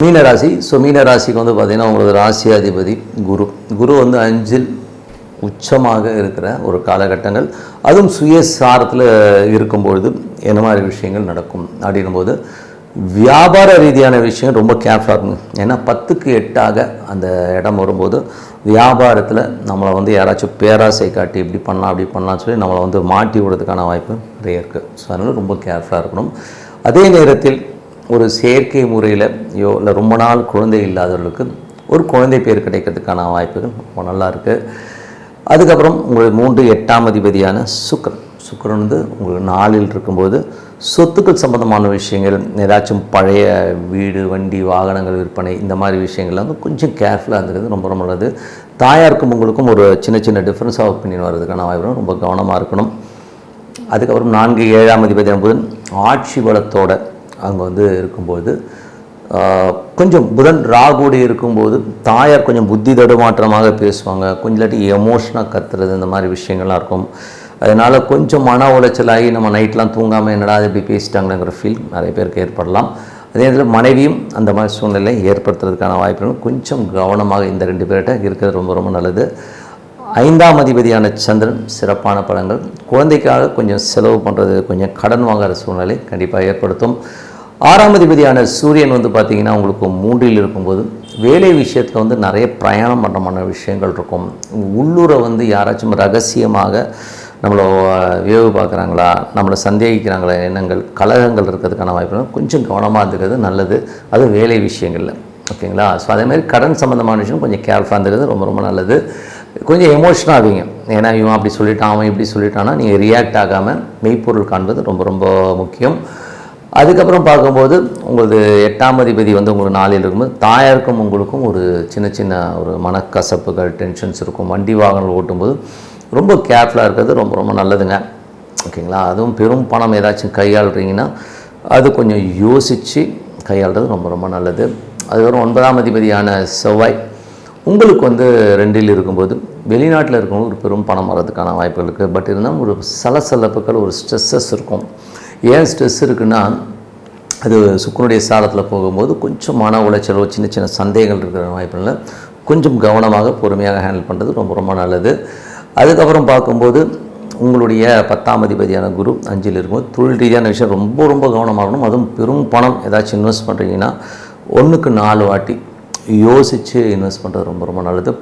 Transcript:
மீனராசி. மீனராசிக்கு வந்து பார்த்திங்கன்னா உங்களுக்கு ராசியாதிபதி குரு. குரு வந்து 5ல் உச்சமாக இருக்கிற ஒரு காலகட்டங்கள், அதுவும் சுயசாரத்தில் இருக்கும்பொழுது என்ன மாதிரி விஷயங்கள் நடக்கும் அப்படின்னும்போது வியாபார ரீதியான விஷயம் ரொம்ப கேர்ஃபுல்லாக இருக்கணும். ஏன்னா 10க்கு 8ஆக அந்த இடம் வரும்போது வியாபாரத்தில் நம்மளை வந்து யாராச்சும் பேராசை காட்டி இப்படி பண்ணலாம் அப்படி பண்ணலாம்னு சொல்லி நம்மளை வந்து மாட்டி விடுறதுக்கான வாய்ப்பு நிறைய இருக்குது. ஸோ அதனால் ரொம்ப கேர்ஃபுல்லாக இருக்கணும். அதே நேரத்தில் ஒரு செயற்கை முறையில் இல்லை ரொம்ப நாள் குழந்தை இல்லாதவர்களுக்கு ஒரு குழந்தை பேர் கிடைக்கிறதுக்கான வாய்ப்புகள் ரொம்ப நல்லா இருக்குது. அதுக்கப்புறம் உங்களுக்கு 3 8ஆம் அதிபதியான சுக்கிரன் வந்து உங்களுக்கு 4ல் இருக்கும்போது சொத்துக்கள் சம்பந்தமான விஷயங்கள், ஏதாச்சும் பழைய வீடு வண்டி வாகனங்கள் விற்பனை இந்த மாதிரி விஷயங்கள்லாம் வந்து கொஞ்சம் கேர்ஃபுல்லாக இருந்துக்கிறது ரொம்ப ரொம்ப நல்லது. தாயாருக்கும் உங்களுக்கும் ஒரு சின்ன சின்ன டிஃப்ரென்ஸ் ஆஃப் ஒப்பீனியன் வர்றதுக்கான வாய்ப்பு ரொம்ப கவனமாக இருக்கணும். அதுக்கப்புறம் 4 7ஆம் அதிபதியான புதன் ஆட்சி பலத்தோட அங்கே வந்து இருக்கும்போது கொஞ்சம் புதன் ராகுவோடு இருக்கும்போது தாயார் கொஞ்சம் புத்தி தடுமாற்றமாக பேசுவாங்க, கொஞ்சம் இல்லாட்டி எமோஷனாக கத்துறது இந்த மாதிரி விஷயங்கள்லாம் இருக்கும். அதனால் கொஞ்சம் மன உளைச்சலாகி நம்ம நைட்லாம் தூங்காமல் என்னடா இப்படி பேசிட்டாங்கிற ஃபீல் நிறைய பேருக்கு ஏற்படலாம். அதே நேரத்தில் மனைவியும் அந்த மாதிரி சூழ்நிலை ஏற்படுத்துறதுக்கான வாய்ப்புகள் கொஞ்சம் கவனமாக இந்த 2 பேர்கிட்ட இருக்கிறது ரொம்ப ரொம்ப நல்லது. 5ஆம் அதிபதியான சந்திரன் சிறப்பான பலன்கள். குழந்தைக்காக கொஞ்சம் செலவு பண்ணுறது, கொஞ்சம் கடன் வாங்குகிற சூழ்நிலை கண்டிப்பாக ஏற்படுத்தும். 6ஆம் அதிபதியான சூரியன் வந்து பார்த்திங்கன்னா உங்களுக்கு 3ல் இருக்கும்போது வேலை விஷயத்தில் வந்து நிறைய பிரயாணம் பண்ணுறமான விஷயங்கள் இருக்கும். உள்ளூரை வந்து யாராச்சும் ரகசியமாக நம்மளை வேவு பார்க்குறாங்களா, நம்மளை சந்தேகிக்கிறாங்களா, எண்ணங்கள் கலகங்கள் இருக்கிறதுக்கான வாய்ப்புகள் கொஞ்சம் கவனமாக இருந்துக்கிறது நல்லது. அது வேலை விஷயங்களில் ஓகேங்களா. ஸோ அதேமாதிரி கடன் சம்மந்தமான விஷயம் கொஞ்சம் கேர்ஃபுல்லாக இருந்துக்கிறது ரொம்ப ரொம்ப நல்லது. கொஞ்சம் எமோஷனாக ஆவீங்க. ஏன்னா இவன் அப்படி சொல்லிட்டான் அவன் இப்படி சொல்லிட்டான்னா நீங்கள் ரியாக்ட் ஆகாமல் மெய்ப்பொருள் காண்பது ரொம்ப ரொம்ப முக்கியம். அதுக்கப்புறம் பார்க்கும்போது உங்களுக்கு 8ஆம் அதிபதி வந்து உங்களுக்கு 4ல் இருக்கும்போது தாயாருக்கும் உங்களுக்கும் ஒரு சின்ன சின்ன ஒரு மனக்கசப்புகள் டென்ஷன்ஸ் இருக்கும். வண்டி வாகனங்கள் ஓட்டும்போது ரொம்ப கேர்ஃபுல்லாக இருக்கிறது ரொம்ப ரொம்ப நல்லதுங்க ஓகேங்களா. அதுவும் பெரும் பணம் ஏதாச்சும் கையாளுறீங்கன்னா அது கொஞ்சம் யோசித்து கையாளுறது ரொம்ப ரொம்ப நல்லது. அதுக்கப்புறம் 9ஆம் அதிபதியான செவ்வாய் உங்களுக்கு வந்து 2ல் இருக்கும்போது வெளிநாட்டில் இருக்கவங்க ஒரு பெரும் பணம் வர்றதுக்கான வாய்ப்புகள் இருக்குது. பட் இருந்தாலும் ஒரு சலசலப்புகள் ஒரு ஸ்ட்ரெஸ்ஸஸ் இருக்கும். ஏன் ஸ்ட்ரெஸ் இருக்குன்னா அது சுக்கிரனுடைய சாரத்தில் போகும்போது கொஞ்சம் மன உளைச்சலோ சின்ன சின்ன சந்தேகங்கள் இருக்கிற வாய்ப்புகளில் கொஞ்சம் கவனமாக பொறுமையாக ஹேண்டில் பண்ணுறது ரொம்ப ரொம்ப நல்லது. அதுக்கப்புறம் பார்க்கும்போது உங்களுடைய 10ஆம் அதிபதியான குரு 5ல் இருக்கும்போது தொழில் ரீதியான விஷயம் ரொம்ப ரொம்ப கவனமாகணும். அதுவும் பெரும் பணம் ஏதாச்சும் இன்வெஸ்ட் பண்ணுறீங்கன்னா 1க்கு 4 வாட்டி யோசித்து இன்வெஸ்ட் பண்ணுறது ரொம்ப ரொம்ப நல்லது.